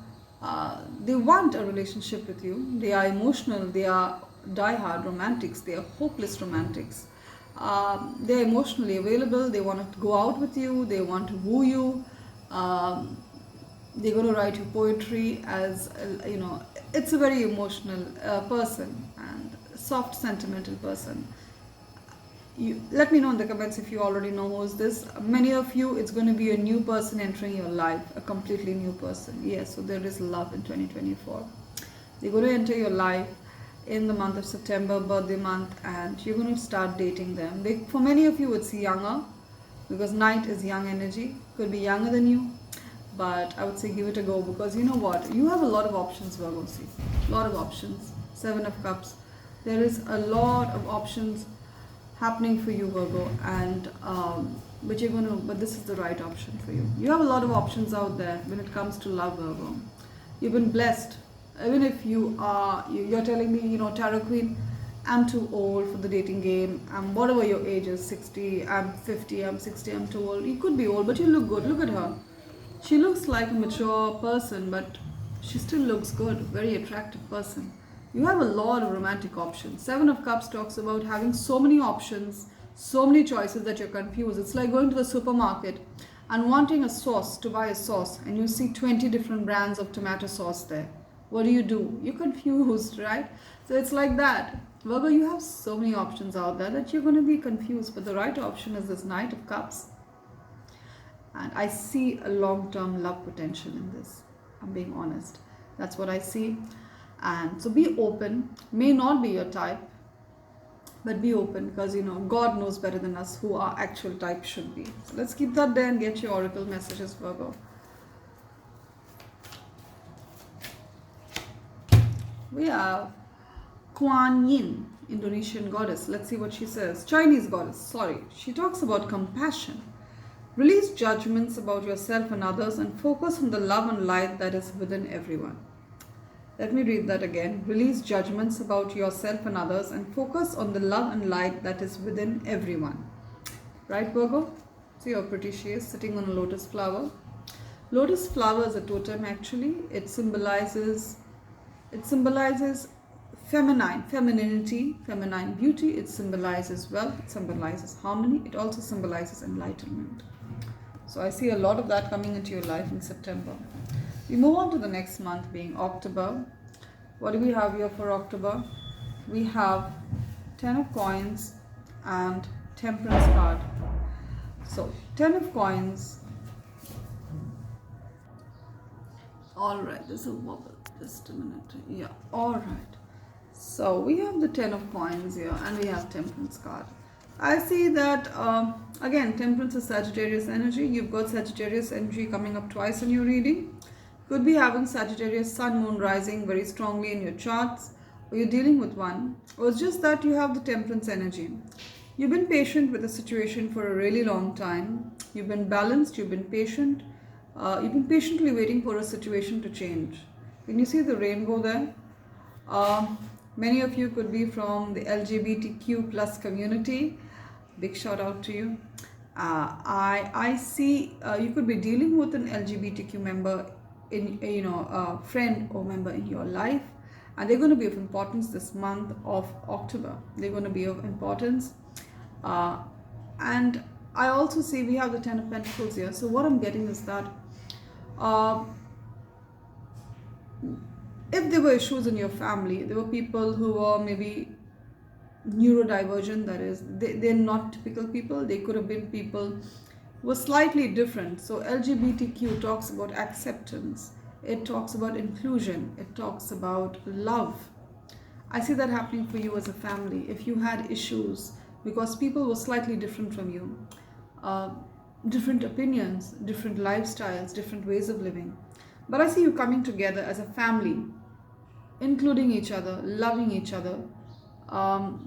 They want a relationship with you. They are emotional. They are die-hard romantics. They are hopeless romantics. They're emotionally available. They want to go out with you. They want to woo you. They're going to write you poetry as, it's a very emotional person and soft, sentimental person. Let me know in the comments if you already know who is this. Many of you, it's going to be a new person entering your life, a completely new person. Yes, so there is love in 2024. They're going to enter your life in the month of September, birthday month, and you're going to start dating them. For many of you, it's younger because Knight is young energy. Could be younger than you, but I would say give it a go because you know what? You have a lot of options, Virgo. See, a lot of options. Seven of Cups. There is a lot of options happening for you, Virgo, and but this is the right option for you. You have a lot of options out there when it comes to love, Virgo. You've been blessed. Even if you're telling me, Tarot Queen, I'm too old for the dating game. I'm whatever your age is, 60, I'm 50, I'm 60, I'm too old. You could be old, but you look good. Look at her. She looks like a mature person, but she still looks good. Very attractive person. You have a lot of romantic options. Seven of Cups talks about having so many options, so many choices that you're confused. It's like going to the supermarket and wanting a sauce, to buy a sauce, and you see 20 different brands of tomato sauce there. What do? You're confused, right? So it's like that. Virgo, you have so many options out there that you're going to be confused, but the right option is this Knight of Cups. And I see a long-term love potential in this. I'm being honest. That's what I see. And so be open. May not be your type, but be open because God knows better than us who our actual type should be. So let's keep that there and get your oracle messages, Virgo. We have Kuan Yin, Indonesian goddess. Let's see what she says. Chinese goddess, sorry. She talks about compassion. Release judgments about yourself and others and focus on the love and light that is within everyone. Let me read that again. Release judgments about yourself and others and focus on the love and light that is within everyone. Right, Virgo? See how pretty she is, sitting on a lotus flower. Lotus flower is a totem actually. It symbolizes femininity, feminine beauty. It symbolizes wealth. It symbolizes harmony. It also symbolizes enlightenment. So I see a lot of that coming into your life in September. We move on to the next month being October. What do we have here for October? We have 10 of coins and Temperance card. So 10 of coins. Alright, this will wobble. Just a minute. Yeah, alright. So we have the 10 of coins here and we have Temperance card. I see that again, Temperance is Sagittarius energy. You've got Sagittarius energy coming up twice in your reading. Could be having Sagittarius Sun, Moon rising very strongly in your charts, or you're dealing with one, or it's just that you have the Temperance energy. You've been patient with the situation for a really long time. You've been balanced, you've been patient. You've been patiently waiting for a situation to change. Can you see the rainbow there? Uh, Many of you could be from the LGBTQ plus community. Big shout out to you. I see you could be dealing with an LGBTQ member in a friend or member in your life, and they're going to be of importance this month of October. They're going to be of importance, and I also see we have the Ten of Pentacles here. So what I'm getting is that if there were issues in your family, there were people who were maybe neurodivergent, that is, they're not typical people. They could have been people who were slightly different. So LGBTQ talks about acceptance, it talks about inclusion, it talks about love. I see that happening for you as a family. If you had issues because people were slightly different from you, different opinions, different lifestyles, different ways of living, but I see you coming together as a family, including each other, loving each other,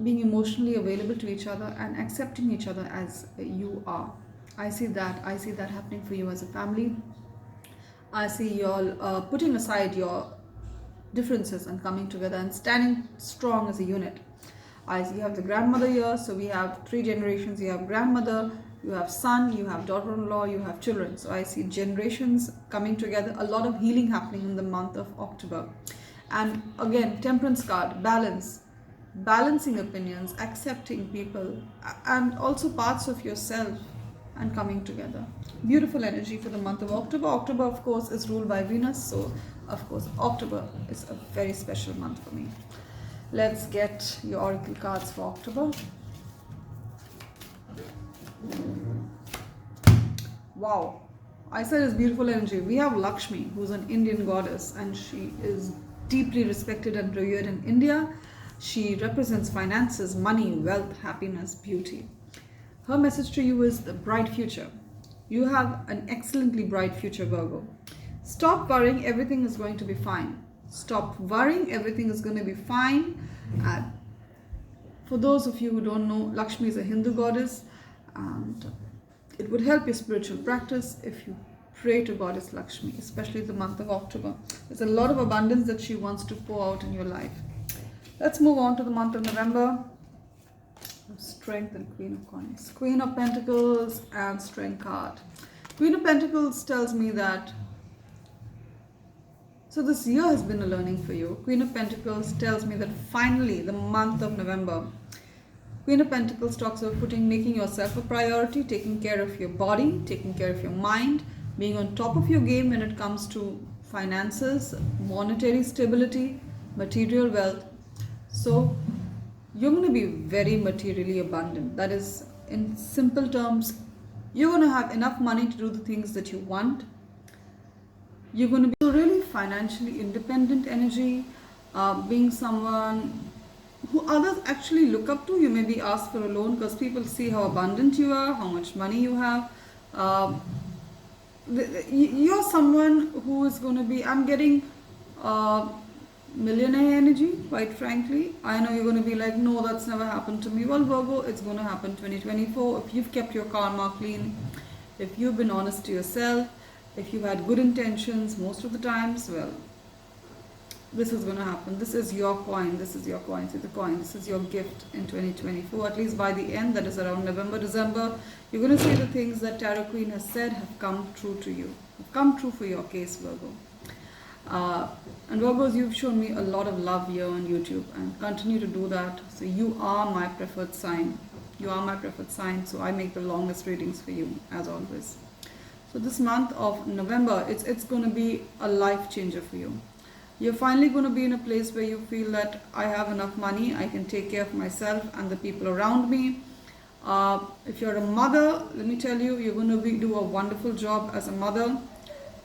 being emotionally available to each other, and accepting each other as you are. I see that happening for you as a family. I see you all putting aside your differences and coming together and standing strong as a unit. I see you have the grandmother here, so we have 3 generations. You have grandmother, you have son, you have daughter-in-law, you have children. So I see generations coming together, a lot of healing happening in the month of October. And again, Temperance card, balance, balancing opinions, accepting people, and also parts of yourself, and coming together. Beautiful energy for the month of October. October, of course, is ruled by Venus, so of course October is a very special month for me. Let's get your oracle cards for October. Wow, I said it's beautiful energy. We have Lakshmi, who's an Indian goddess, and she is deeply respected and revered in India. She represents finances, money, wealth, happiness, beauty. Her message to you is the bright future. You have an excellently bright future, Virgo. Stop worrying, everything is going to be fine. Stop worrying, everything is going to be fine. For those of you who don't know, Lakshmi is a Hindu goddess, and it would help your spiritual practice if you pray to Goddess Lakshmi, especially the month of October. There's a lot of abundance that she wants to pour out in your life. Let's move on to the month of November. Strength and Queen of Coins. Queen of Pentacles and Strength card. Queen of Pentacles tells me that so this year has been a learning for you. Queen of Pentacles tells me that finally the month of November. Queen of Pentacles talks about making yourself a priority, taking care of your body, taking care of your mind, being on top of your game when it comes to finances, monetary stability, material wealth. So you're going to be very materially abundant. That is, in simple terms, you're going to have enough money to do the things that you want. You're going to be really financially independent energy, being someone who others actually look up to. You may be asked for a loan because people see how abundant you are, how much money you have. You're someone who is going to be, I'm getting millionaire energy, quite frankly. I know you're going to be like, no, that's never happened to me. Well, Virgo, it's going to happen 2024. If you've kept your karma clean, if you've been honest to yourself, if you've had good intentions most of the times, well, this is going to happen. This is your coin. This is your coin. See the coin. This is your gift in 2024. At least by the end, that is around November, December, you're going to see the things that Tarot Queen has said have come true to you. Have come true for your case, Virgo. And Virgos, you've shown me a lot of love here on YouTube and continue to do that. So you are my preferred sign. You are my preferred sign. So I make the longest readings for you, as always. So this month of November, it's going to be a life changer for you. You're finally going to be in a place where you feel that I have enough money, I can take care of myself and the people around me. If you're a mother, let me tell you, you're going to do a wonderful job as a mother.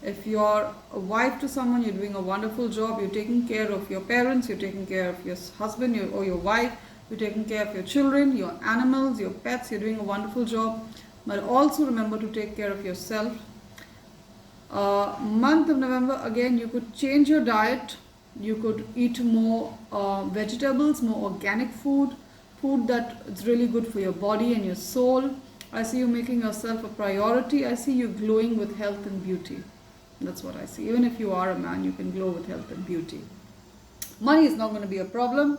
If you're a wife to someone, you're doing a wonderful job. You're taking care of your parents, you're taking care of your husband or your wife, you're taking care of your children, your animals, your pets, you're doing a wonderful job. But also remember to take care of yourself. Month of November, again, you could change your diet. You could eat more vegetables, more organic food, food that is really good for your body and your soul. I see you making yourself a priority. I see you glowing with health and beauty. That's what I see. Even if you are a man, you can glow with health and beauty. Money is not going to be a problem.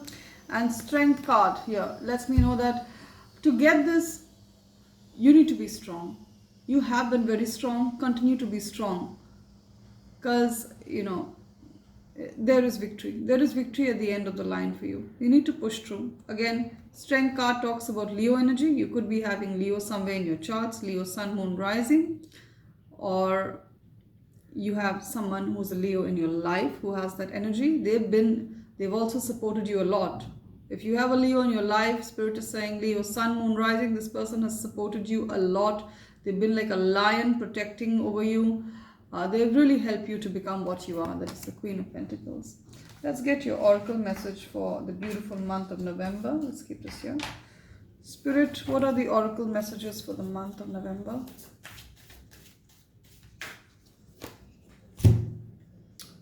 And strength card here lets me know that to get this, you need to be strong. You have been very strong. Continue to be strong. Because, there is victory. There is victory at the end of the line for you. You need to push through. Again, strength card talks about Leo energy. You could be having Leo somewhere in your charts. Leo, sun, moon, rising. Or you have someone who's a Leo in your life who has that energy. They've also supported you a lot. If you have a Leo in your life, Spirit is saying Leo, sun, moon, rising, this person has supported you a lot. They've been like a lion protecting over you. They've really helped you to become what you are. That is the Queen of Pentacles. Let's get your oracle message for the beautiful month of November. Let's keep this here. Spirit, what are the oracle messages for the month of November?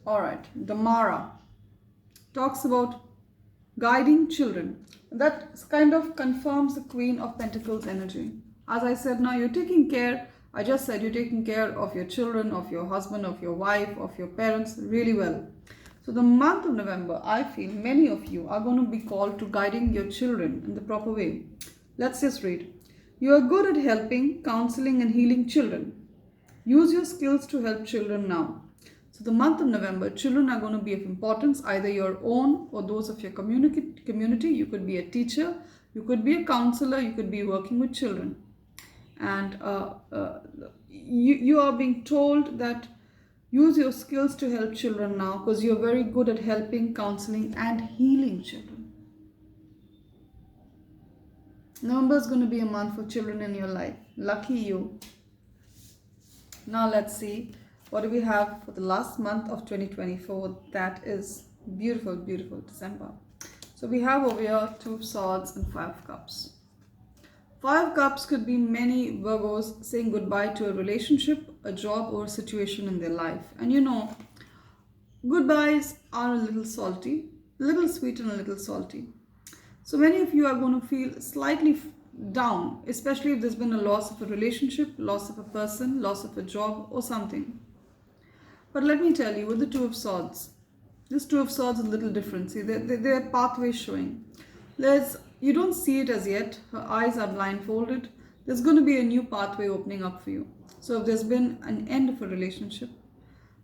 Alright, the Mara talks about guiding children. That kind of confirms the Queen of Pentacles energy. As I said, now you're taking care. I just said you're taking care of your children, of your husband, of your wife, of your parents really well. So the month of November, I feel many of you are going to be called to guiding your children in the proper way. Let's just read. You are good at helping, counseling and healing children. Use your skills to help children now. So the month of November, children are going to be of importance, either your own or those of your community. You could be a teacher, you could be a counselor, you could be working with children. And you are being told that use your skills to help children now because you're very good at helping, counseling and healing children. November is going to be a month for children in your life. Lucky you. Now let's see. What do we have for the last month of 2024? That is beautiful, beautiful December. So we have over here 2 of Swords and 5 of Cups. 5 of Cups could be many Virgos saying goodbye to a relationship, a job or a situation in their life. And goodbyes are a little salty, a little sweet and a little salty. So many of you are going to feel slightly down, especially if there's been a loss of a relationship, loss of a person, loss of a job or something. But let me tell you, with the 2 of Swords, this 2 of Swords is a little different. See, there are pathways showing. You don't see it as yet. Her eyes are blindfolded. There's going to be a new pathway opening up for you. So if there's been an end of a relationship,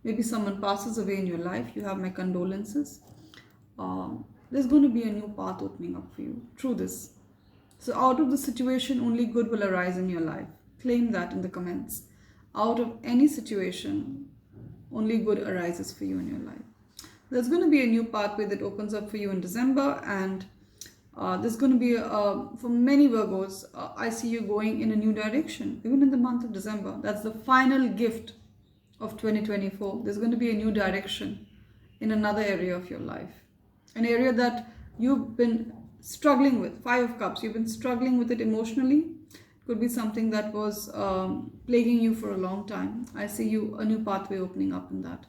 maybe someone passes away in your life, you have my condolences. There's going to be a new path opening up for you through this. So out of the situation, only good will arise in your life. Claim that in the comments. Out of any situation, only good arises for you in your life. There's going to be a new pathway that opens up for you in December, and there's going to be, for many Virgos, I see you going in a new direction, even in the month of December. That's the final gift of 2024. There's going to be a new direction in another area of your life. An area that you've been struggling with. 5 of Cups, you've been struggling with it emotionally. It could be something that was plaguing you for a long time. I see a new pathway opening up in that.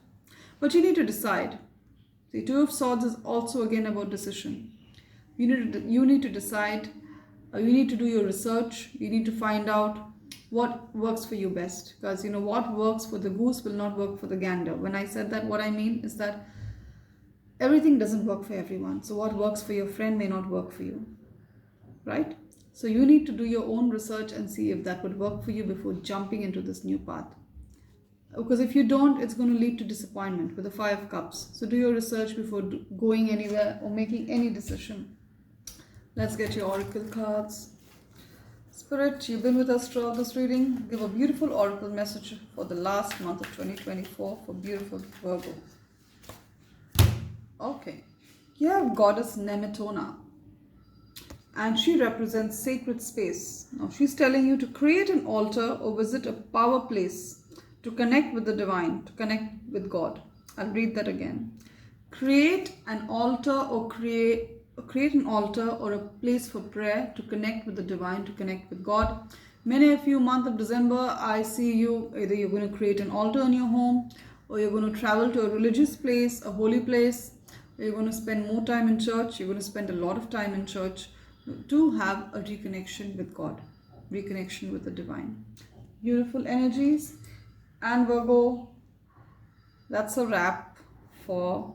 But you need to decide. The 2 of Swords is also again about decision. You need to decide. You need to do your research. You need to find out what works for you best. Because what works for the goose will not work for the gander. When I said that, what I mean is that everything doesn't work for everyone. So what works for your friend may not work for you. Right? So you need to do your own research and see if that would work for you before jumping into this new path. Because if you don't, it's going to lead to disappointment with the 5 of Cups. So do your research before going anywhere or making any decision. Let's get your oracle cards. Spirit, you've been with us throughout this reading. Give a beautiful oracle message for the last month of 2024 for beautiful Virgo. Okay. You have Goddess Nemetona. And she represents sacred space. Now she's telling you to create an altar or visit a power place to connect with the divine, to connect with God. I'll read that again. Create an altar or create an altar or a place for prayer to connect with the divine, to connect with God. Many of you, month of December, I see you either you're going to create an altar in your home, or you're going to travel to a religious place, a holy place, or you're going to spend more time in church. You're going to spend a lot of time in church to have a reconnection with God, reconnection with the divine. Beautiful energies. And Virgo, that's a wrap for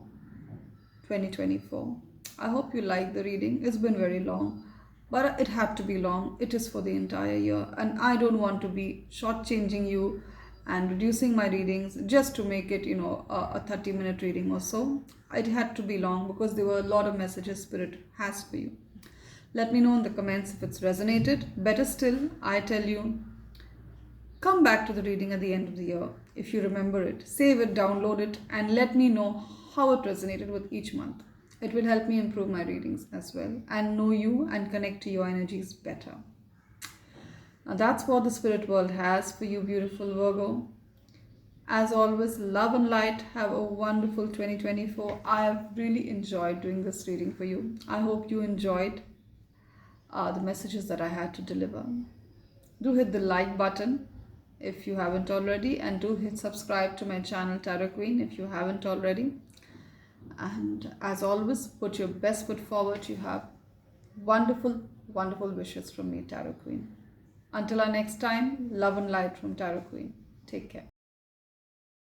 2024. I hope you like the reading. It's been very long, but it had to be long. It is for the entire year, and I don't want to be shortchanging you and reducing my readings just to make it, a 30-minute reading or so. It had to be long because there were a lot of messages Spirit has for you. Let me know in the comments if it's resonated. Better still, I tell you, come back to the reading at the end of the year. If you remember it, save it, download it, and let me know how it resonated with each month. It will help me improve my readings as well and know you and connect to your energies better. Now that's what the spirit world has for you, beautiful Virgo. As always, love and light. Have a wonderful 2024. I have really enjoyed doing this reading for you. I hope you enjoyed the messages that I had to deliver. Do hit the like button if you haven't already, and do hit subscribe to my channel Tarot Queen if you haven't already. And as always, put your best foot forward. You have wonderful, wonderful wishes from me, Tarot Queen. Until our next time, love and light from Tarot Queen. Take care.